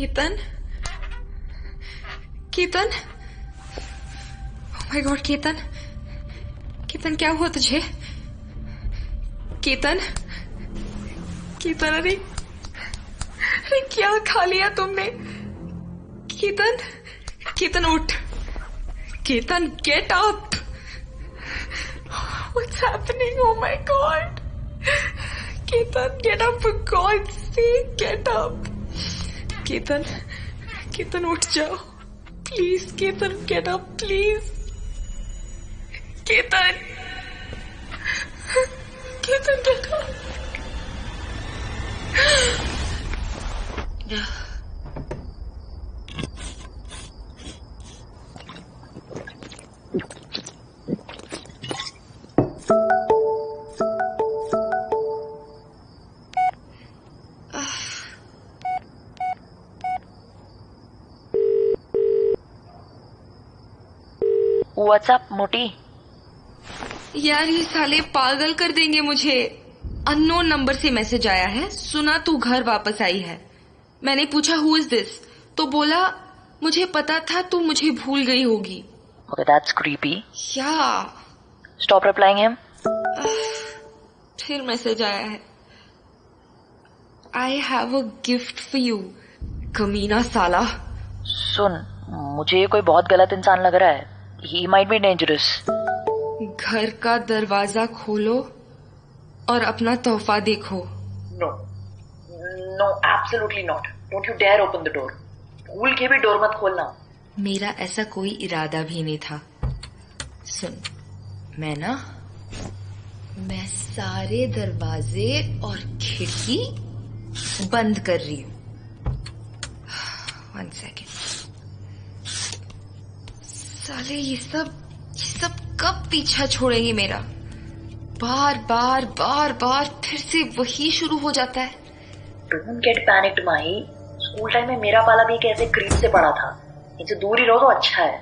Ketan, Ketan, oh my God Ketan, Ketan क्या हुआ तुझे? केतन, केतन, अरे क्या खा लिया तुमने? केतन, केतन उठ, Ketan get up, what's happening? Oh my God, Ketan get up, for God's sake get up. Ketan, Ketan उठ जाओ please, Ketan get up please, Ketan, Ketan get up. What's up मोटी? यार ये साले पागल कर देंगे मुझे। अननोन नंबर से मैसेज आया है, सुना तू घर वापस आई है। मैंने पूछा हु इज दिस, तो बोला मुझे पता था तू मुझे भूल गई होगी। Okay, that's creepy. या Stop replying him. फिर मैसेज आया है, I have a gift for you. कमीना साला। सुन, मुझे ये कोई बहुत गलत इंसान लग रहा है। He might be dangerous. घर का दरवाजा खोलो और अपना तोहफा देखो। No, no, absolutely not. Don't you dare open the door. भूल के भी डोर मत खोलना। मेरा ऐसा कोई इरादा भी नहीं था। सुन, मैं सारे दरवाजे और खिड़की बंद कर रही हूँ। 1 सेकेंड। साले ये सब कब पीछा छोड़ेंगे मेरा? बार बार फिर से वही शुरू हो जाता है। Don't get panicked, Mahi. School time में मेरा पाला भी एक ऐसे क्रीप से पड़ा था। इनसे दूर ही रहो तो अच्छा है।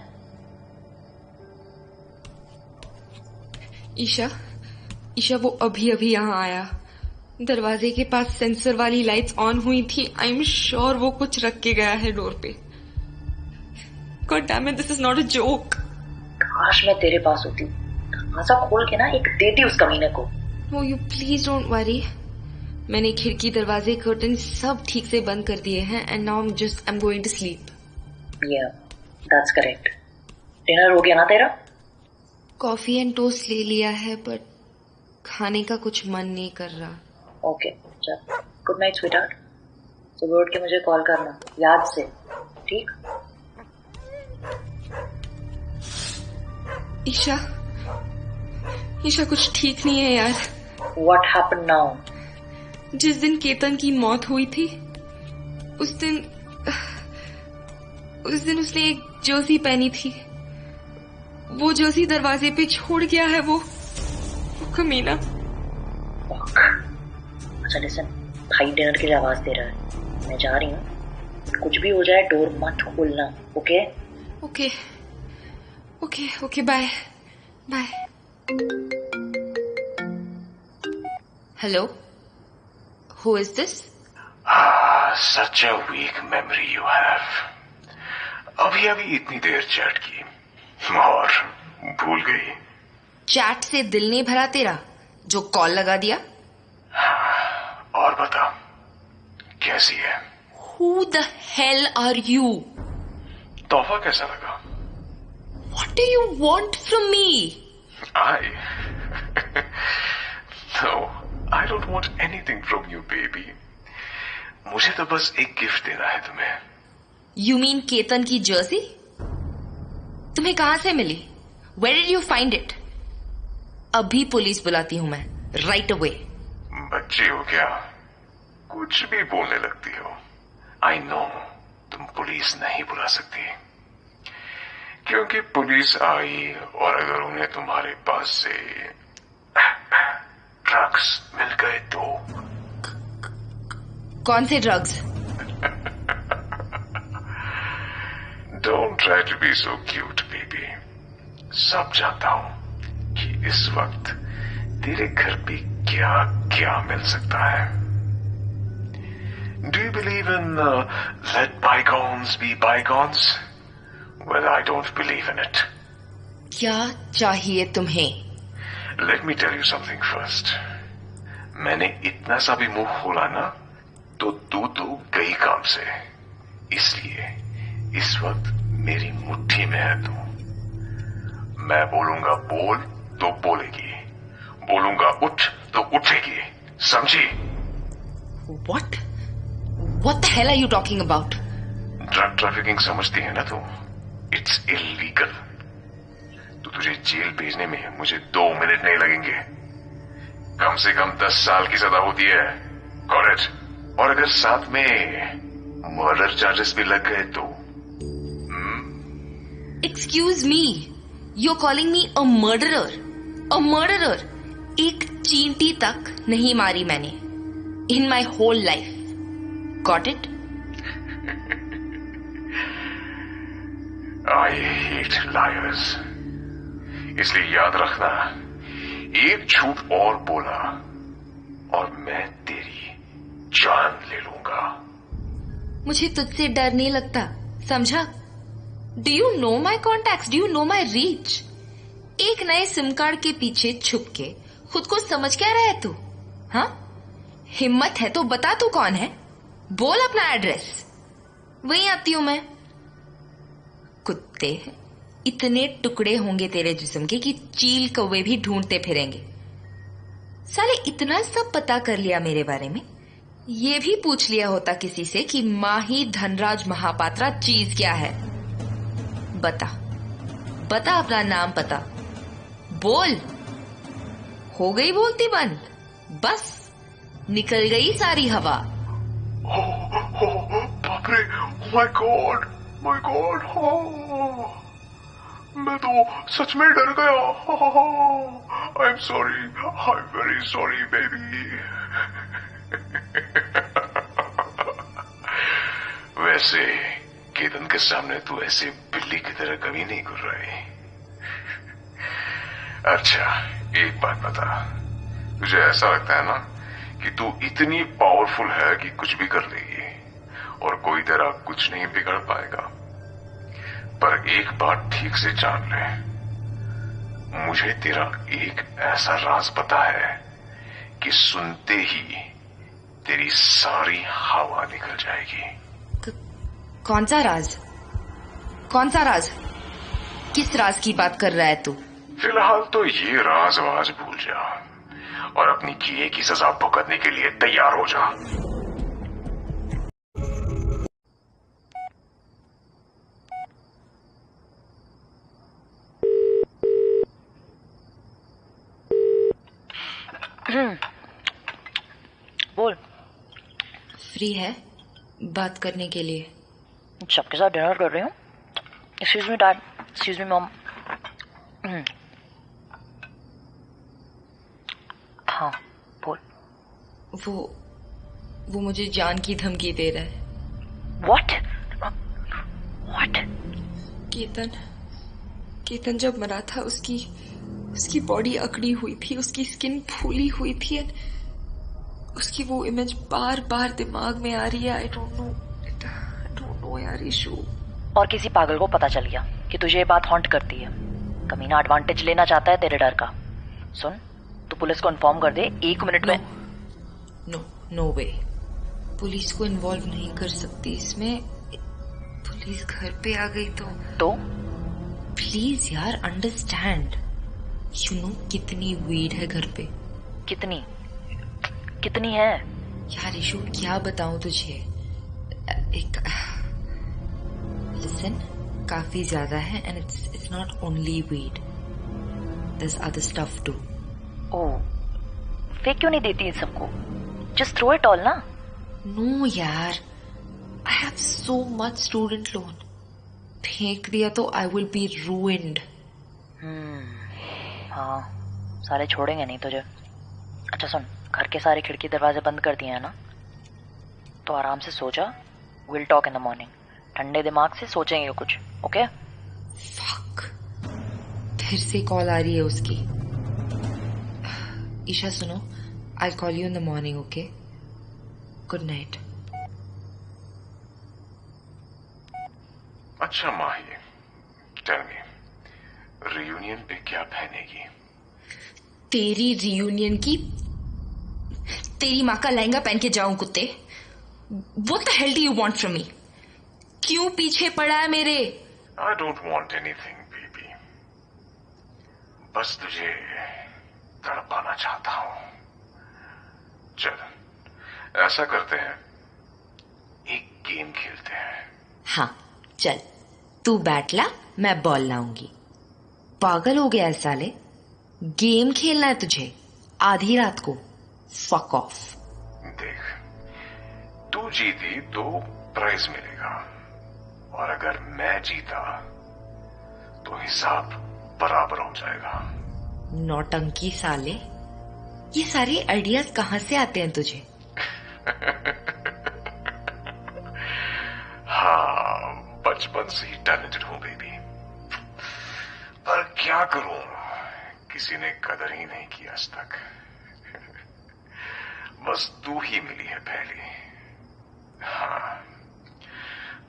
ईशा वो अभी यहाँ आया। दरवाजे के पास सेंसर वाली लाइट्स ऑन हुई थी। आई एम श्योर वो कुछ रख के गया है डोर पे। God damn it, this is not a joke. काश मैं तेरे पास होती, दरवाजा खोल के ना एक देती उस कमीने को। Oh, you please don't worry. मैंने खिड़की, दरवाजे, कर्टन सब ठीक से बंद कर दिए हैं and now I'm going to sleep. Yeah, that's correct. Dinner हो गया ना तेरा? कॉफी एंड टोस्ट ले लिया है बट खाने का कुछ मन नहीं कर रहा। ओके, चल। Good night sweetheart. सुबह उठ के मुझे कॉल करना याद से, ठीक? ईशा कुछ ठीक नहीं है यार। What happened now? जिस दिन केतन की मौत हुई थी उस दिन उसने एक जर्सी पहनी थी। वो जर्सी दरवाजे पे छोड़ गया है वो कमीना। अच्छा लिसन, भाई डिनर के लिए आवाज दे रहा है, मैं जा रही हूँ। कुछ भी हो जाए डोर मत खोलना, okay? Okay, bye. Hello, who is this? Such a weak memory you have. अभी इतनी देर चैट की और भूल गई। चैट से दिल नहीं भरा तेरा जो कॉल लगा दिया? और बता, कैसी है? Who the hell are you? तोहफा कैसा लगा? What do you want from me? No, I don't want anything from you, baby. मुझे तो बस एक गिफ्ट देना है तुम्हें। You mean केतन की जर्सी? तुम्हें कहां से मिली? Where did you find it? अभी पुलिस बुलाती हूं मैं, right away. बच्ची हो क्या? कुछ भी बोलने लगती हो। I know तुम पुलिस नहीं बुला सकती, क्योंकि पुलिस आई और अगर उन्हें तुम्हारे पास से ड्रग्स मिल गए तो? कौन से drugs? Don't try to be so cute, baby. सब जानता हूं कि इस वक्त तेरे घर पे क्या क्या मिल सकता है। Do you believe in let bygones be bygones? Well, I don't believe in it. क्या चाहिए तुम्हें? Let me tell you something first. मैंने इतना सा भी मुंह खोला ना तो तू तो गई काम से। इसलिए इस वक्त मेरी मुट्ठी में है तू। मैं बोलूंगा बोल तो बोलेगी, बोलूंगा उठ तो उठेगी, समझी? What? What the hell are you talking about? Drug trafficking समझती है ना तू? It's illegal. तो तुझे जेल भेजने में मुझे 2 मिनट नहीं लगेंगे। कम से कम 10 साल की सजा होती है। Got it? और अगर साथ में मर्डर चार्जेस भी लग गए तो? Excuse me, you're calling me a murderer? A murderer? एक चींटी तक नहीं मारी मैंने in my whole life. Got it? I hate liars. इसलिए याद रखना, एक झूठ और बोला और मैं तेरी जान ले लूंगा। मुझे तुझसे डर नहीं लगता, समझा? Do you know my contacts? Do you know my reach? एक नए सिम कार्ड के पीछे छुप के खुद को समझ क्या रहा है तू? हाँ? हिम्मत है तो बता तू कौन है? बोल अपना एड्रेस, वहीं आती हूं मैं। कुत्ते, इतने टुकड़े होंगे तेरे जिस्म के कि चील कौवे भी ढूंढते फिरेंगे। साले इतना सब पता कर लिया मेरे बारे में, ये भी पूछ लिया होता किसी से कि माही धनराज महापात्रा चीज क्या है। बता बता अपना नाम पता, बोल। हो गई बोलती बंद, बस निकल गई सारी हवा। बाप रे, माय गॉड, मैं तो सच में डर गया। I am sorry, I am very sorry baby. वैसे केतन के सामने तू ऐसे बिल्ली की तरह कभी नहीं घुर रही। अच्छा, एक बात बता, तुझे ऐसा लगता है ना कि तू इतनी पावरफुल है कि कुछ भी कर लेगी और कोई तेरा कुछ नहीं बिगड़ पाएगा। पर एक बात ठीक से जान ले, मुझे तेरा एक ऐसा राज पता है कि सुनते ही तेरी सारी हवा निकल जाएगी। कौन सा राज? कौन सा राज? किस राज की बात कर रहा है तू? फिलहाल तो ये राज वाज भूल जा और अपनी किए की सजा भुगतने के लिए तैयार हो जा। बोल। फ्री है बात करने के लिए? सबके साथ डिनर कर रही हूँ। Excuse me dad, excuse me mom. हाँ बोल। वो मुझे जान की धमकी दे रहा है। What? What? केतन जब मरा था उसकी बॉडी अकड़ी हुई थी, उसकी स्किन फूली हुई थी, उसकी वो इमेज बार बार दिमाग में आ रही है। आई डोंट नो यार ईशू। और किसी पागल को पता चल गया कि तुझे ये बात हॉन्ट करती है। कमीना एडवांटेज लेना चाहता है तेरे डर का। सुन, तू पुलिस को इन्फॉर्म कर दे 1 मिनट में। नो वे, पुलिस को इन्वॉल्व नहीं कर सकती इसमें। पुलिस घर पे आ गई तो प्लीज यार अंडरस्टैंड। यू नो कितनी वीड है घर पे? कितनी है यार ईशू, क्या बताऊं तुझे। लिसन, काफी ज्यादा है and it's not only weed, there is other stuff too. Oh, फेंक क्यों नहीं देती इन सबको? जस्ट थ्रो इट ऑल ना। नो यार, I have so much student loan. फेंक दिया तो आई विल बी रूइंड। हाँ, सारे छोड़ेंगे नहीं तुझे। अच्छा सुन, घर के सारे खिड़की दरवाजे बंद कर दिए हैं ना, तो आराम से सो जा। Will talk in the morning. ठंडे दिमाग से सोचेंगे कुछ, ओके? फक, फिर से कॉल आ रही है उसकी। ईशा सुनो, I call you in the morning, okay? Good night. अच्छा माही, टेल मी, रियूनियन पे क्या पहनेगी? तेरी रियूनियन की तेरी माँ का लहंगा पहन के जाऊं कुत्ते? What the hell do you want from me? क्यों पीछे पड़ा है मेरे? I don't want anything, baby. बस तुझे तड़पाना चाहता हूं. चल, ऐसा करते हैं, एक गेम खेलते हैं. हाँ चल, तू बैट ला, मैं बॉल लाऊंगी. पागल हो गया है साले? गेम खेलना है तुझे आधी रात को? Fuck off. देख, तू जीती तो प्राइज मिलेगा, और अगर मैं जीता तो हिसाब बराबर हो जाएगा. नौटंकी साले, ये सारे आइडियाज कहाँ से आते हैं तुझे? हाँ, बचपन से ही टैलेंटेड हूं बेबी, पर क्या करूं, किसी ने कदर ही नहीं की आज तक. बस तू ही मिली है पहली. हाँ,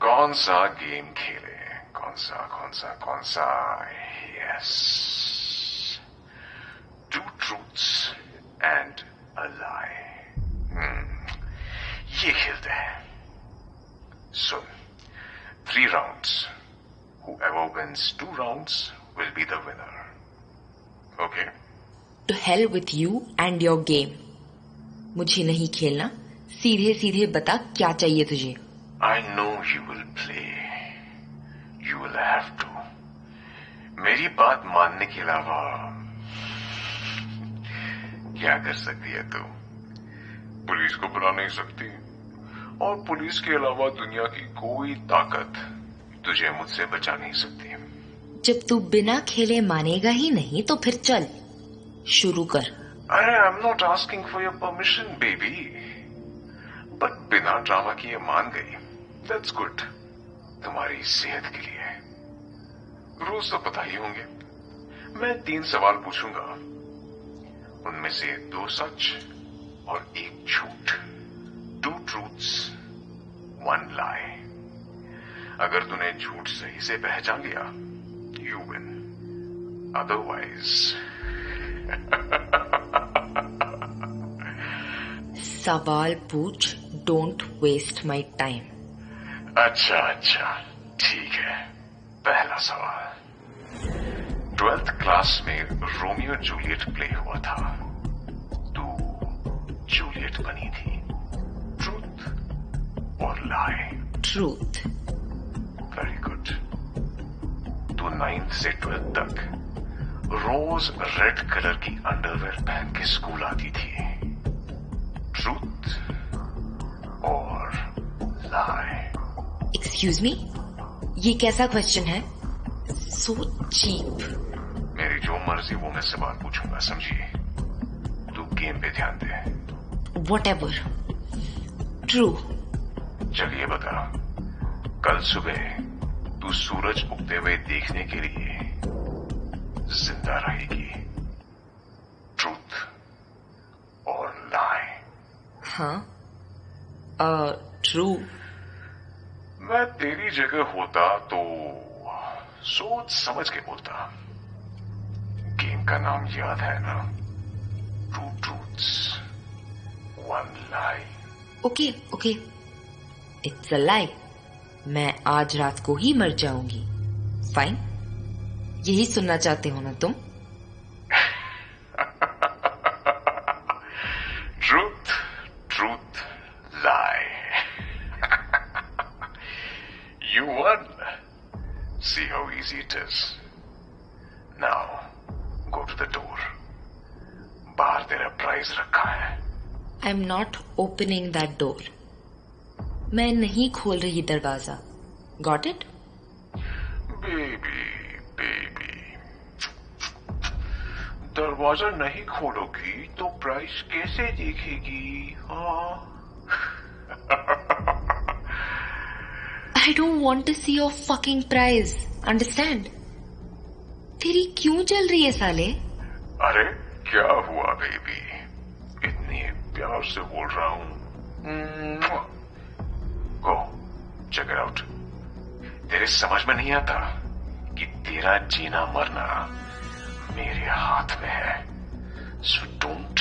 कौन सा गेम खेले? कौन सा? Yes, 2 truths and a lie. ये खेलते हैं. सुन, 3 rounds. Whoever wins 2 rounds will be the winner. Okay? To hell with you and your game. मुझे नहीं खेलना. सीधे सीधे बता क्या चाहिए तुझे? I know you will play. You will have to. मेरी बात मानने के अलावा क्या कर सकती है तू? पुलिस को बुला नहीं सकती, और पुलिस के अलावा दुनिया की कोई ताकत तुझे मुझसे बचा नहीं सकती. जब तू बिना खेले मानेगा ही नहीं तो फिर चल शुरू कर. अरे, I am not asking for your permission baby, but बिना ड्रामा किए मान गई. That's good. तुम्हारी सेहत के लिए. रोज तो पता ही होंगे. मैं 3 सवाल पूछूंगा, उनमें से 2 सच और 1 झूठ. 2 truths, 1 lie. अगर तूने झूठ सही से पहचान लिया, you win. Otherwise, सवाल पूछ. Don't waste my time. अच्छा, ठीक है. पहला सवाल. 12th क्लास में रोमियो जूलियट प्ले हुआ था. तू जूलियट बनी थी. ट्रूथ और लाई? ट्रूथ. Very good. तू 9th से 12th तक रोज रेड कलर की अंडरवेयर पहन के स्कूल आती थी. ट्रूथ और लाई? एक्सक्यूज मी, ये कैसा क्वेश्चन है? So cheap. मेरी जो मर्जी वो मैं सवाल पूछूंगा, समझी? तू गेम पे ध्यान दे. Whatever. ट्रू. चलिए बता, कल सुबह तू सूरज उगते हुए देखने के लिए जिंदा रहेगी. ट्रूथ और लाई? हाँ, ट्रू. मैं तेरी जगह होता तो सोच समझ के बोलता. गेम का नाम याद है ना? 2 truths, 1 lie. Okay. It's a lie. मैं आज रात को ही मर जाऊंगी. फाइन. यही सुनना चाहते हो ना तुम? Truth, lie. You won. See how easy it is. Now, go to the door. बाहर तेरा प्राइज रखा है. I am not opening that door. मैं नहीं खोल रही दरवाजा. Got it? बेबी, दरवाजा नहीं खोलोगी तो प्राइस कैसे देखेगी? हाँ. I don't want to see your fucking prize. Understand? तेरी क्यों चल रही है साले? अरे क्या हुआ बेबी? इतने प्यार से बोल रहा हूं. Go, check it out. तेरे समझ में नहीं आता कि तेरा जीना मरना मेरे हाथ में है। So don't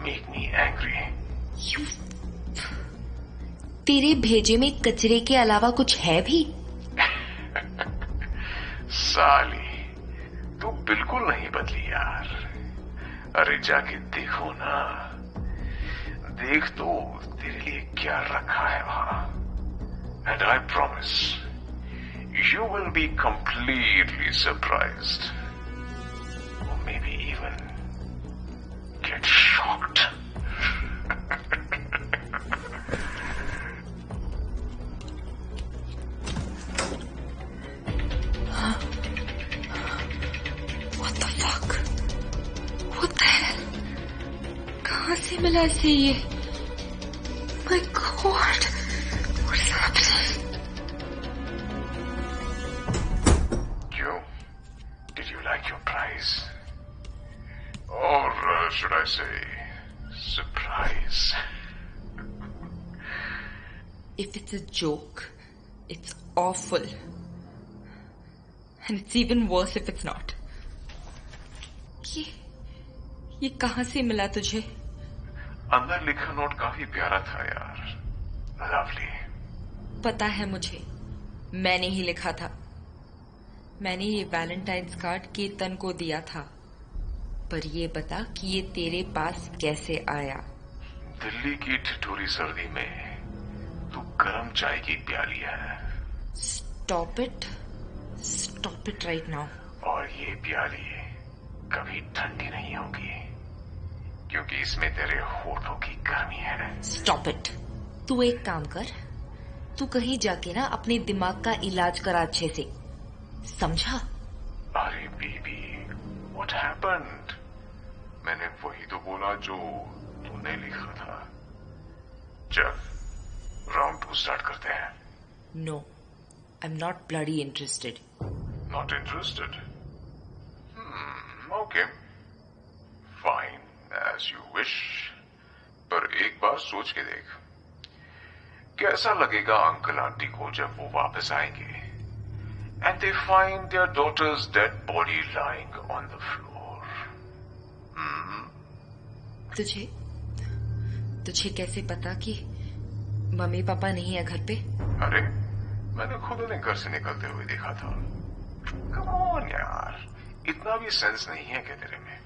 make me angry. तेरे भेजे में कचरे के अलावा कुछ है भी? साली, तू बिल्कुल नहीं बदली यार। अरे जाके देखो ना, देख तो तेरे लिए क्या रखा है वहां। And I promise you will be completely surprised, or maybe even get shocked. What the fuck? What the hell? कहाँ से मिला इसे ये? My God, what's happening? Or should I say, surprise? If it's a joke, it's awful. And it's even worse if it's not. ये कहाँ से मिला तुझे? अंदर लिखा नोट काफी प्यारा था यार। लवली। पता है मुझे, मैंने ही लिखा था। मैंने ये वैलेंटाइन्स कार्ड केतन को दिया था। पर ये बता कि ये तेरे पास कैसे आया? दिल्ली की ठिठुरी सर्दी में तू गर्म चाय की प्याली है। Stop it right now. और ये प्याली कभी ठंडी नहीं होगी, क्योंकि इसमें तेरे होठों की गर्मी है। Stop it. तू एक काम कर, तू कहीं जाके ना अपने दिमाग का इलाज करा अच्छे से, समझा? अरे बेबी, what happened? मैंने वही तो बोला जो तूने लिखा था। चल, राउंड 2 स्टार्ट करते हैं। No, I'm not bloody interested. Not interested? Okay. Fine, as you wish. पर एक बार सोच के देख, कैसा लगेगा अंकल आंटी को जब वो वापस आएंगे and they find their daughter's dead body lying on the floor. तुझे कैसे पता कि मम्मी पापा नहीं है घर पे? अरे, मैंने खुद उन्हें घर से निकलते हुए देखा था। Come on यार, इतना भी सेंस नहीं है क्या तेरे में?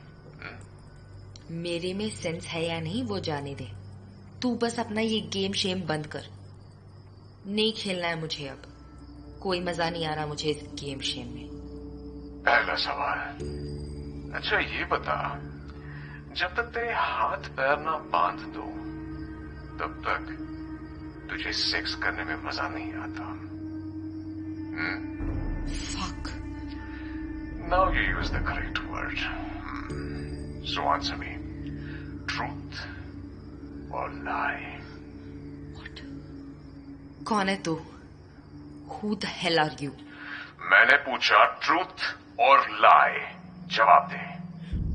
मेरे में सेंस है या नहीं वो जाने दे। तू बस अपना ये गेम शेम बंद कर। नहीं खेलना है मुझे अब। कोई मजा नहीं आ रहा मुझे इस गेम शेम में। पहला सवाल, अच्छा ये बता, जब तक तेरे हाथ पैर ना बांध दो तब तक तुझे सेक्स करने में मजा नहीं आता? Fuck. Now you use the correct word. So answer me. Truth or lie? What? कौन है तू? Who the hell are you? मैंने पूछा truth और lie. जवाब दे।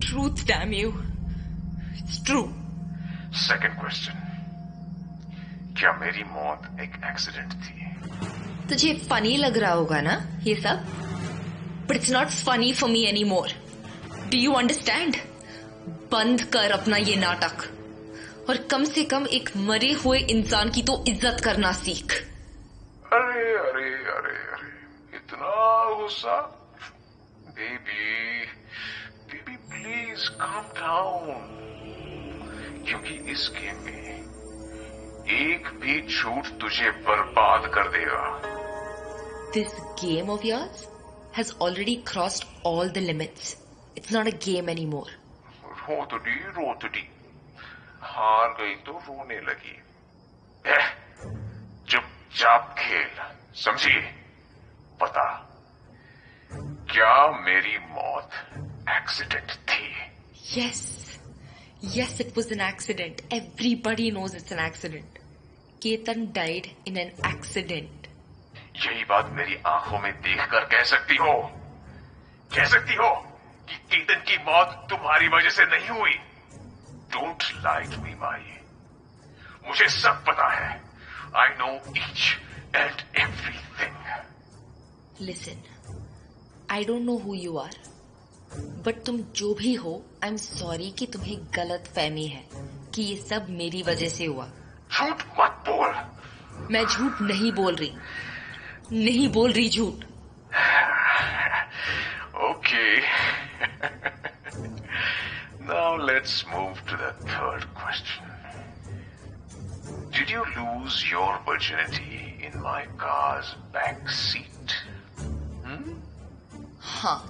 Truth, damn you. It's true. Second question. क्या मेरी मौत एक एक्सीडेंट थी? तुझे फनी लग रहा होगा ना ये सब? But it's not funny for me anymore. Do you understand? बंद कर अपना ये नाटक और कम से कम एक मरे हुए इंसान की तो इज्जत करना सीख। अरे अरे अरे अरे, इतना गुस्सा? Baby baby please calm down, क्योंकि इस गेम में एक भी झूठ तुझे बर्बाद कर देगा। This game of yours has already crossed all the limits. It's not a game anymore. रोतडी हार गई तो रोने लगी। चुपचाप खेल, समझी? पता क्या मेरी मौत एक्सीडेंट थी? Yes, it was an accident. Everybody knows it's an accident. Ketan died in an accident. यही बात मेरी आंखों में देखकर कह सकती हो कि केतन की मौत तुम्हारी वजह से नहीं हुई। डोंट लाई टू मी माई, मुझे सब पता है। I know each and everything. Listen, I don't know who you are, but तुम जो भी हो, आई एम सॉरी कि तुम्हें गलत फहमी है कि ये सब मेरी वजह से हुआ। झूठ मत बोल। मैं झूठ नहीं बोल रही, नहीं बोल रही झूठ। Okay. Now let's move to the third question. Did you lose your virginity in my car's back seat? हाँ,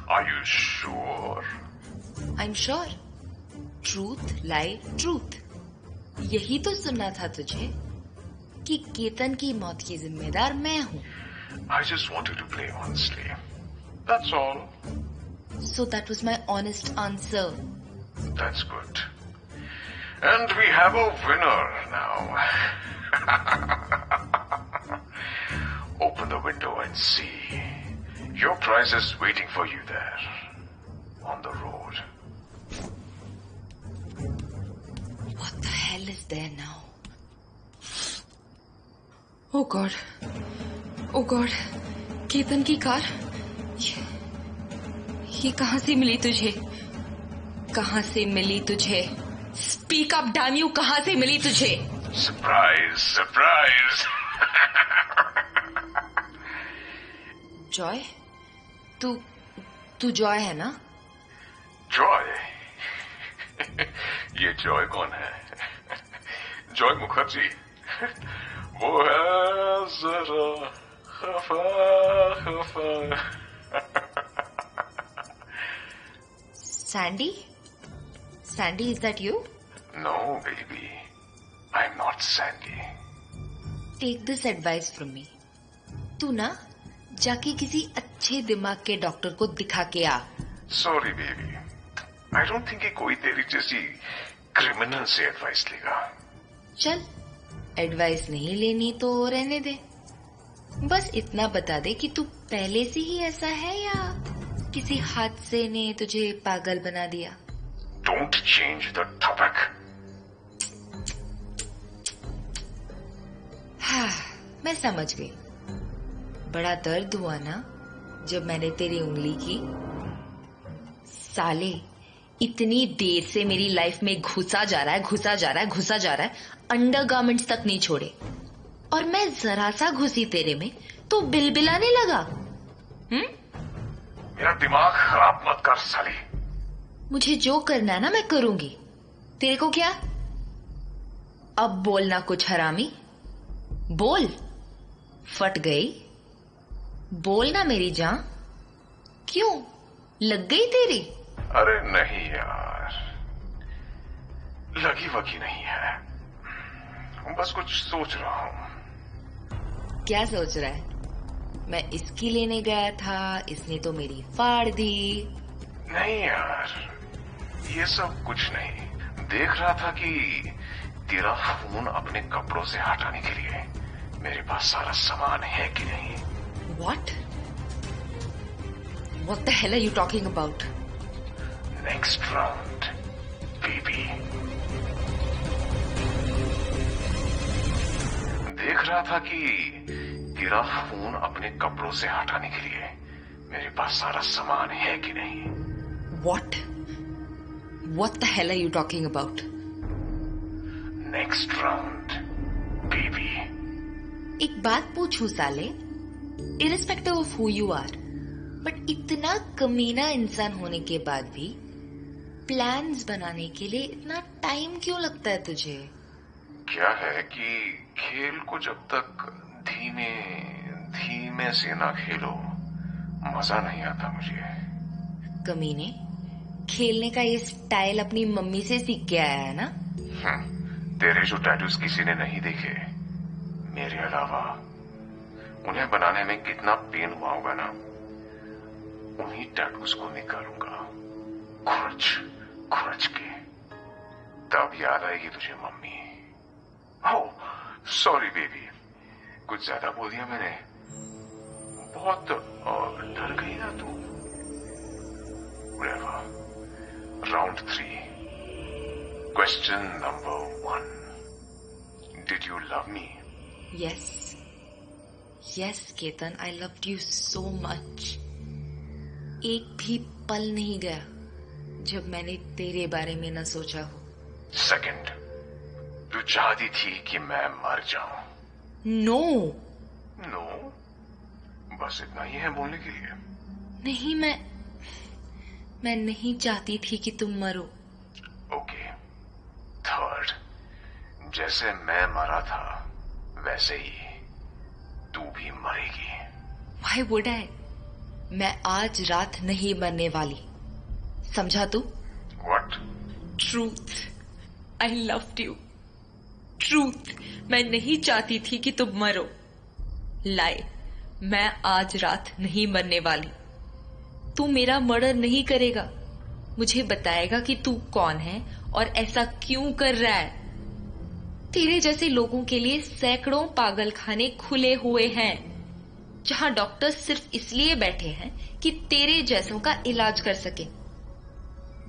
Are you sure? I am sure. Truth lie truth. यही तो सुनना था तुझे कि केतन की मौत की जिम्मेदार मैं हूँ। I just wanted to play honestly. That's all. So that was my honest answer. That's good. And we have a winner now. Open the window and see. Your prize is waiting for you there. On the road. What the hell is there now? Oh God. Oh God. Ketan की car? ये कहां से मिली तुझे? कहां से मिली तुझे? Speak up, damn you! कहां से मिली तुझे? Surprise! Surprise! जॉय? तू जॉय है ना? जॉय? ये जॉय कौन है? जॉय मुखर्जी? वो है जरा खफा। Sandy? Sandy, is that you? No, baby. I'm not Sandy. Take this advice from me. तू ना जाके किसी अच्छे दिमाग के डॉक्टर को दिखा के आ। Sorry, baby. I don't think कि कोई तेरी जैसी क्रिमिनल से एडवाइस लेगा। चल, एडवाइस नहीं लेनी तो रहने दे। बस इतना बता दे कि तू पहले से ही ऐसा है या किसी हादसे ने तुझे पागल बना दिया। Don't change the topic. हाँ, मैं समझ गई। बड़ा दर्द हुआ ना जब मैंने तेरी उंगली की। साले, इतनी देर से मेरी लाइफ में घुसा जा रहा है, अंडरगारमेंट्स तक नहीं छोड़े, और मैं जरा सा घुसी तेरे में तो बिलबिलाने लगा। मेरा दिमाग खराब मत कर साली। मुझे जो करना है ना मैं करूंगी, तेरे को क्या? अब बोलना कुछ हरामी, बोल। फट गई? बोलना मेरी जान। क्यों, लग गई तेरी? अरे नहीं यार, लगी वगी नहीं है, बस कुछ सोच रहा हूँ। क्या सोच रहा है? मैं इसकी लेने गया था, इसने तो मेरी फाड़ दी। नहीं यार, ये सब कुछ नहीं। देख रहा था कि तेरा फोन अपने कपड़ों से हटाने के लिए मेरे पास सारा सामान है कि नहीं। What? What the hell are you talking about? Next round, baby. देख रहा था कि तेरा फोन अपने कपड़ों से हटाने के लिए मेरे पास सारा सामान है कि नहीं। What? What the hell are you talking about? Next round, baby. एक बात पूछूं साले, irrespective of who you are, but इतना कमीना इंसान होने के बाद भी प्लान्स बनाने के लिए इतना टाइम क्यों लगता है तुझे? क्या है कि खेल को जब तक धीमे धीमे से ना खेलो मजा नहीं आता मुझे। कमीने, खेलने का ये स्टाइल अपनी मम्मी से सीख के आया है ना? तेरे जो टैटूज किसी ने नहीं देखे मेरे अलावा, उन्हें बनाने में कितना पेन हुआ होगा ना, उन्हीं टैटूज को निकालूंगा खुरच खुरच के, तब याद आएगी तुझे मम्मी। ओह सॉरी बेबी, कुछ ज्यादा बोल दिया मैंने, बहुत डर गई ना तू। Round 3, question number 1, did you love me? Yes. Yes Ketan, I loved you so much. एक भी पल नहीं गया जब मैंने तेरे बारे में न सोचा हो। सेकंड, तू चाहती थी कि मैं मर जाऊं? नो नो, बस इतना ही है बोलने के लिए? नहीं, मैं नहीं चाहती थी कि तुम मरो। ओके। थर्ड, जैसे मैं मरा था वैसे ही तू भी मरेगी। Why would I? मैं आज रात नहीं मरने वाली, समझा तू? What? Truth, I loved you. Truth, मैं नहीं चाहती थी कि तुम मरो। लाई, मैं आज रात नहीं मरने वाली। तू मेरा मर्डर नहीं करेगा, मुझे बताएगा कि तू कौन है और ऐसा क्यों कर रहा है। तेरे जैसे लोगों के लिए सैकड़ों पागलखाने खुले हुए हैं, जहां डॉक्टर सिर्फ इसलिए बैठे हैं कि तेरे जैसों का इलाज कर सके।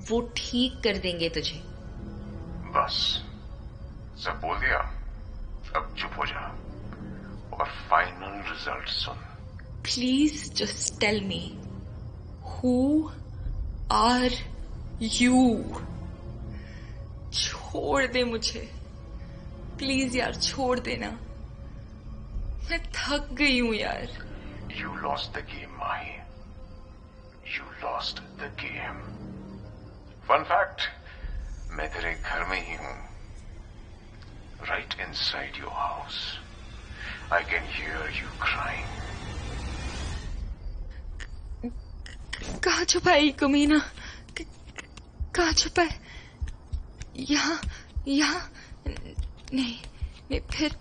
वो ठीक कर देंगे तुझे। बस सब बोल दिया, अब चुप हो जा और फाइनल रिजल्ट सुन। Please just tell me, who are you? छोड़ दे मुझे, प्लीज यार, छोड़ देना। मैं थक गई हूं यार। You lost the game, Mahi. You lost the game. Fun fact, मैं तेरे घर में ही हूँ, right inside your house. I can hear you crying. कहाँ छुपाई कमीना? कहाँ छुपाए? यहाँ यहाँ नहीं नहीं, फिर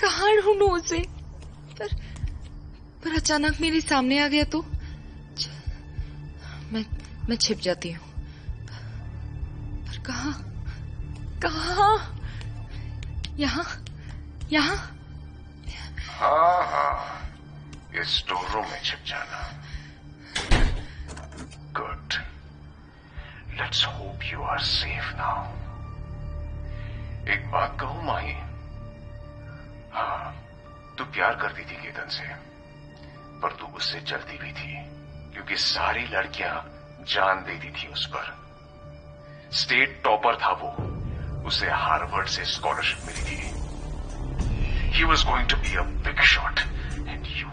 कहाँ ढूंढूं उसे? पर अचानक मेरे सामने आ गया तो मैं छिप जाती हूँ। पर कहाँ कहाँ? यहाँ यहाँ? हाँ, इस स्टोर रूम में छिप जाना। Good. Let's hope you are safe now. एक बात कहूं माही? हाँ, तू प्यार करती थी केतन से, पर तू उससे जलती भी थी, क्योंकि सारी लड़कियां जान देती थी उस पर। स्टेट टॉपर था वो, उसे हार्वर्ड से स्कॉलरशिप मिली थी। He was going to be a big shot, and you,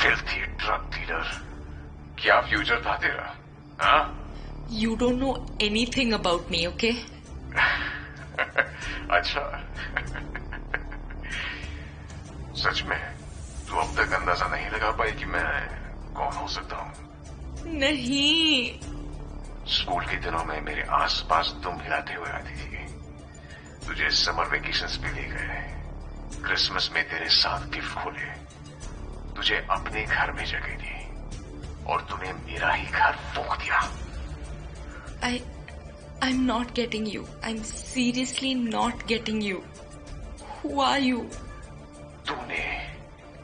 filthy drug dealer, क्या फ्यूचर था तेरा? हाँ? You don't know anything about me, okay? अच्छा। सच में तू अब तक अंदाजा नहीं लगा पाई कि मैं कौन हो सकता हूँ? नहीं। स्कूल के दिनों में मेरे आसपास तुम हिलाते हुए आती थी। तुझे समर वेकेशंस पे ले गए, क्रिसमस में तेरे साथ गिफ्ट खोले, तुझे अपने घर में जगह दी और तूने मेरा ही घर फूंक दिया। I'm not getting you. I'm seriously not getting you. Who are you? तूने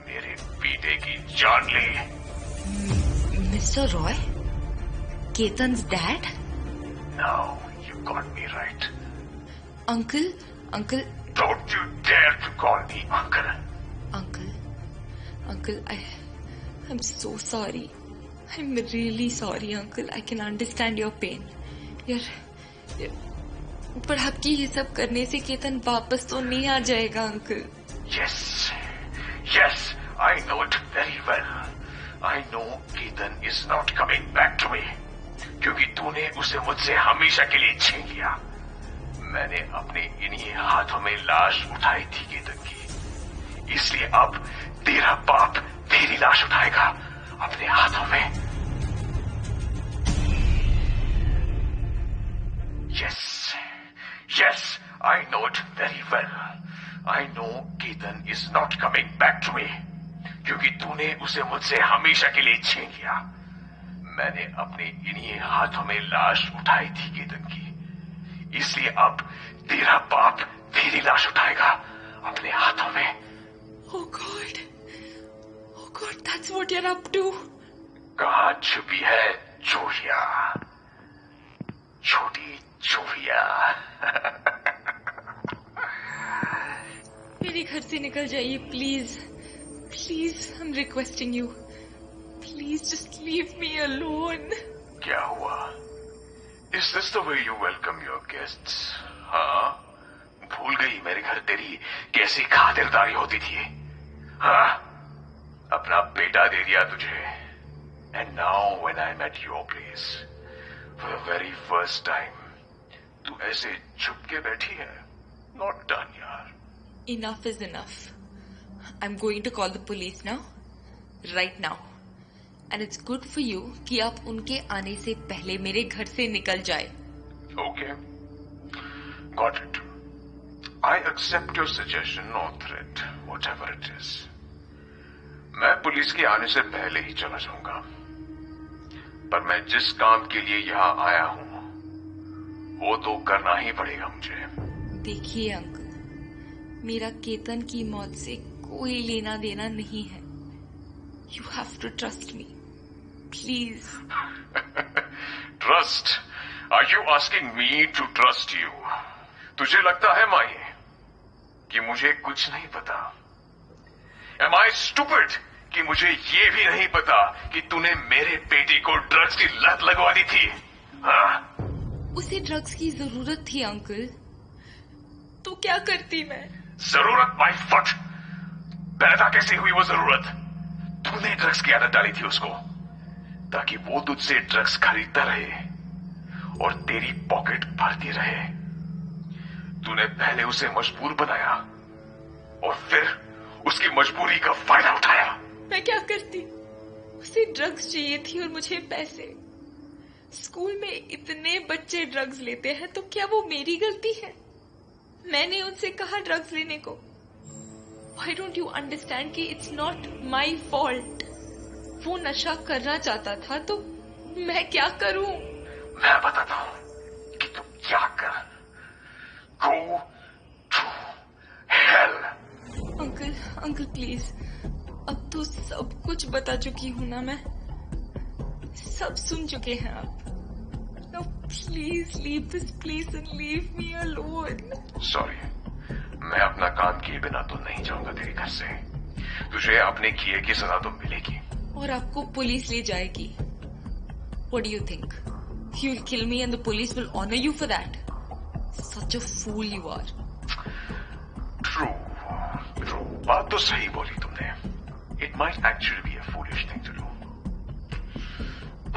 मेरे बेटे की जान ली। Mr. Roy? Ketan's dad? Now you got me right. Uncle? Don't you dare to call me uncle. Uncle, I'm so sorry. I'm really sorry, Uncle. I can understand your pain. पर आपकी ये सब करने से केतन वापस तो नहीं आ जाएगा, uncle. Yes, I know it very well. I know Ketan is not coming back to me. क्योंकि तूने उसे मुझसे हमेशा के लिए छीन लिया। मैंने अपने इन्हीं हाथों में लाश उठाई थी केतन की, इसलिए अब तेरा बाप तेरी लाश उठाएगा अपने हाथों में। Yes, I know it very well. I know Ketan is not coming back to me. क्योंकि तूने उसे मुझसे हमेशा के लिए छीन लिया। मैंने अपने इन्हीं हाथों में लाश उठाई थी केतन की, इसलिए अब तेरा बाप तेरी लाश उठाएगा अपने हाथों में। Oh God, that's what you're up to. कहाँ छुपी है चूहिया, छोटी चूहिया? मेरे मेरे घर से निकल जाइए please please, I am requesting you, please just leave me alone. क्या हुआ? Is this the way you welcome your guests? हाँ, भूल गई मेरे घर तेरी कैसी खातिरदारी होती थी? हाँ, अपना बेटा दे दिया तुझे, and now when I am at your place for the very first time तू ऐसे छुप के बैठी है। नॉट डन यार। Enough is enough. I am going to call the police now, right now, and it's good for you कि आप उनके आने से पहले मेरे घर से निकल जाए। Okay, got it. I accept your suggestion और थ्रेट, व्हाटएवर इट इज। मैं पुलिस के आने से पहले ही चला जाऊंगा, पर मैं जिस काम के लिए यहाँ आया हूं वो तो करना ही पड़ेगा मुझे। देखिए अंकल, मेरा केतन की मौत से कोई लेना देना नहीं है। You have to trust me please. Trust? Are you asking me to trust you? तुझे लगता है माई कि मुझे कुछ नहीं पता? एम आई स्टूपिड कि मुझे ये भी नहीं पता कि तूने मेरे बेटे को ड्रग्स की लत लगवा दी थी? हाँ? उसे ड्रग्स की जरूरत थी अंकल, तो क्या करती मैं? जरूरत माई फट! पैदा कैसे हुई वो जरूरत? तूने ड्रग्स की आदत डाली थी उसको ताकि वो तुझसे ड्रग्स खरीदता रहे और तेरी पॉकेट भरती रहे। तूने पहले उसे मजबूर बनाया और फिर उसकी मजबूरी का फायदा उठाया। मैं क्या करती? उसे ड्रग्स चाहिए थी और मुझे पैसे। स्कूल में इतने बच्चे ड्रग्स लेते हैं तो क्या वो मेरी गलती है? मैंने उनसे कहा ड्रग्स लेने को। Why don't you understand कि it's not my fault? वो नशा करना चाहता था तो मैं क्या करूं? मैं बताता हूं कि तुम क्या कर। Go to hell। Uncle please, अब तो सब कुछ बता चुकी हूं ना मैं, सब सुन चुके हैं आप। Now please leave this place and leave me alone। Sorry, मैं अपना काम किए बिना तो नहीं जाऊंगा तेरे घर से। तुझे अपने किए की सजा तो मिलेगी। और आपको पुलिस ले जाएगी। What do you think? You will kill me and the police will honor you for that? Such a fool you are। True, बात तो सही बोली तुमने। It might actually be a foolish thing to do।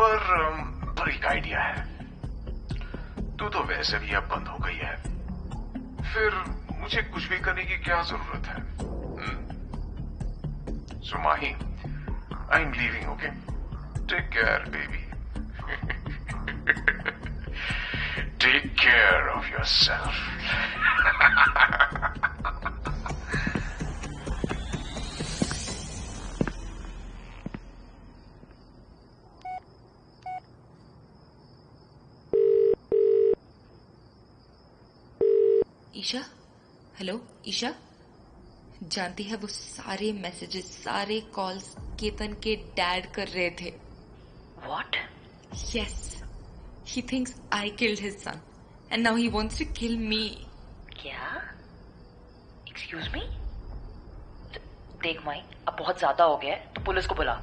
पर एक idea है। तू तो वैसे भी अब बंद हो गई है, फिर मुझे कुछ भी करने की क्या जरूरत है? So Mahi, I'm leaving, okay? Take care, baby। Take care of yourself। Isha, hello Isha. जानती है वो सारे मैसेजेस, सारे कॉल्स केतन के डैड कर रहे थे। What? Yes, he thinks I killed his son and now he wants to kill me। क्या? Excuse me? देख माई, अब बहुत ज्यादा हो गया है, तो पुलिस को बुला।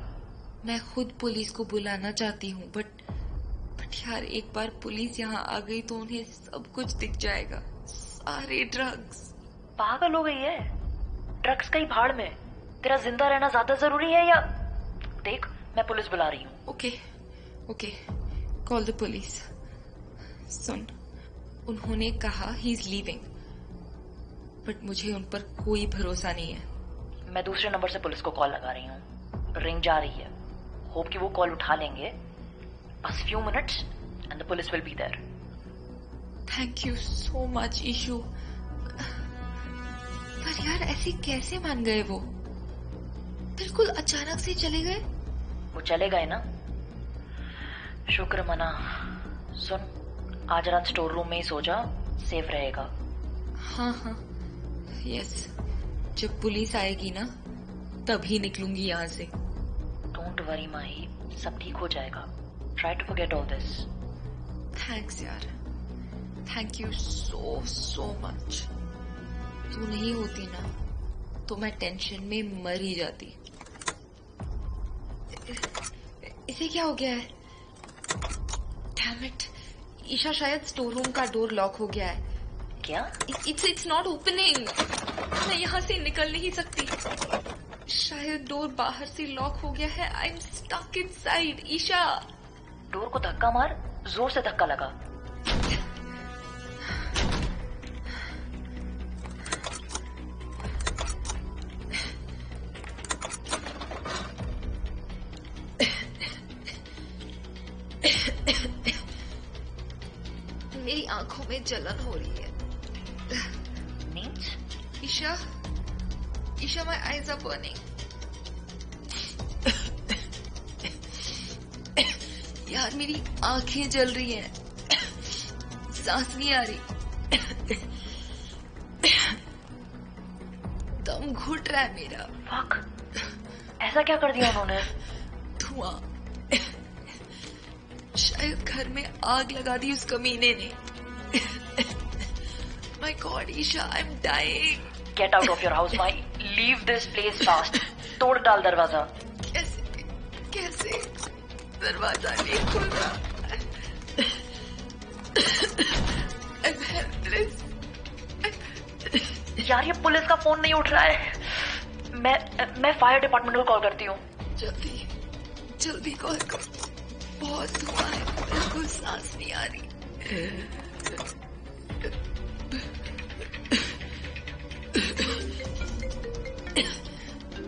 मैं खुद पुलिस को बुलाना चाहती हूँ, बट यार एक बार पुलिस यहाँ आ गई तो उन्हें सब कुछ दिख जाएगा। सारे ड्रग्स। पागल हो गई है? ड्रग्स कहीं भाड़ में, तेरा जिंदा रहना ज्यादा जरूरी है या? देख, मैं पुलिस बुला रही हूँ। Okay, call the police. सुन, उन्होंने कहा ही इज लीविंग, बट मुझे उन पर कोई भरोसा नहीं है। मैं दूसरे नंबर से पुलिस को कॉल लगा रही हूँ, रिंग जा रही है। होप कि वो कॉल उठा लेंगे। बस few minutes and the police will be there। Thank you so much Ishu. पर यार ऐसे कैसे मान गए वो? बिल्कुल अचानक से चले गए। वो चले गए ना, शुक्र मना। सुन, आज रात स्टोर रूम में ही सो जा, सेफ रहेगा। हाँ, यस। जब पुलिस आएगी ना तभी निकलूंगी यहाँ से। डोंट वरी माही, सब ठीक हो जाएगा। Try to forget all this. Thanks यार, थैंक यू सो मच। तू नहीं होती ना तो मैं टेंशन में मर ही जाती। इसे क्या हो गया है? Damn it! ईशा शायद स्टोर रूम का डोर लॉक हो गया है। क्या? It's not opening. मैं यहाँ से निकल नहीं सकती। शायद डोर बाहर से लॉक हो गया है। I'm stuck inside. Isha, door को धक्का मार, जोर से धक्का लगा। मेरी आंखों में जलन हो रही है। Means? Isha, my eyes are burning. यार मेरी आंखें जल रही हैं, सांस नहीं आ रही, दम घुट रहा है मेरा। फक, ऐसा क्या कर दिया उन्होंने? धुआं, शायद घर में आग लगा दी उस कमीने ने। My God, Isha, I'm dying. Get out of your house, Mai. Leave this place fast. तोड़ डाल दरवाजा। कैसे? दरवाजा नहीं खुल रहा। I'm helpless. यार ये पुलिस का फोन नहीं उठ रहा है। मैं फायर डिपार्टमेंट को कॉल करती हूँ। जल्दी कॉल करो। बहुत धुआं है, बिल्कुल सांस नहीं आ रही।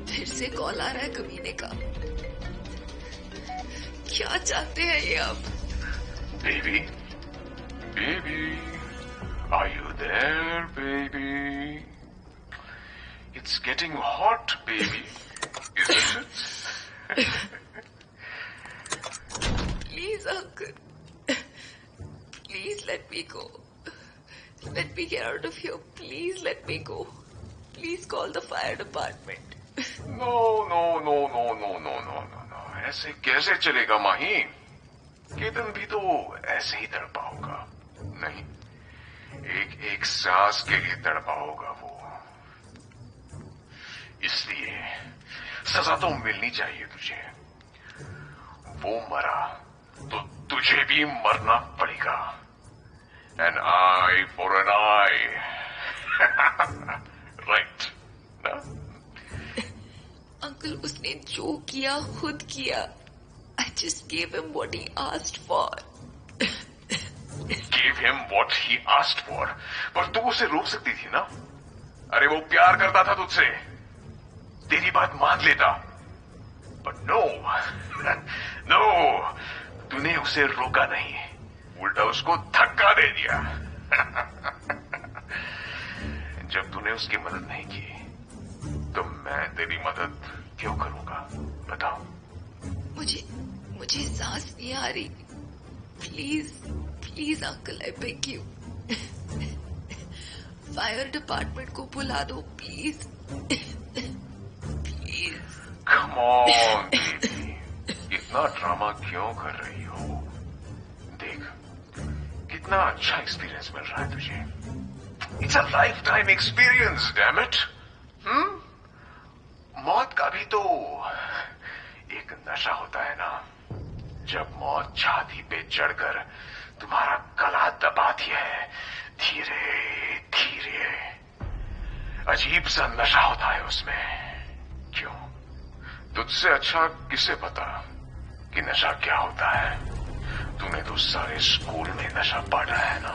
फिर से कॉल आ रहा है कमीने का। क्या चाहते हैं ये अब? Baby, are you there, baby? It's getting hot, baby, isn't it? Please, uncle. Please let me go. Let me get out of here. Please let me go. Please call the fire department. No. ऐसे कैसे चलेगा माही? केतन भी तो ऐसे ही तड़पा होगा। नहीं, एक सांस के लिए तड़पा होगा वो। इसलिए सजा तो मिलनी चाहिए तुझे। वो मरा तो तुझे भी मरना पड़ेगा। An eye for an eye. Right? ना? अंकल, उसने जो किया खुद किया। I just gave him what he asked for. Gave him what he asked for. पर तू उसे रोक सकती थी ना? अरे वो प्यार करता था तुझसे, तेरी बात मान लेता। But no, तूने उसे रोका नहीं, उल्टा उसको धक्का दे दिया। जब तूने उसकी मदद नहीं की, तो मैं तेरी मदद क्यों करूंगा? बताओ। मुझे सांस नहीं आ रही। Please uncle, I beg you. Fire department को बुला दो, प्लीज। Come on, baby. इतना ड्रामा क्यों कर रही हो? देख, कितना अच्छा एक्सपीरियंस मिल रहा है तुझे। It's a lifetime experience, damn it. मौत का भी तो एक नशा होता है ना। जब मौत छाती पे चढ़कर तुम्हारा गला दबाती है, धीरे धीरे, अजीब सा नशा होता है उसमें। क्यों? तुझसे अच्छा किसे पता कि नशा क्या होता है? तूने तो सारे स्कूल में नशा पढ़ा है ना।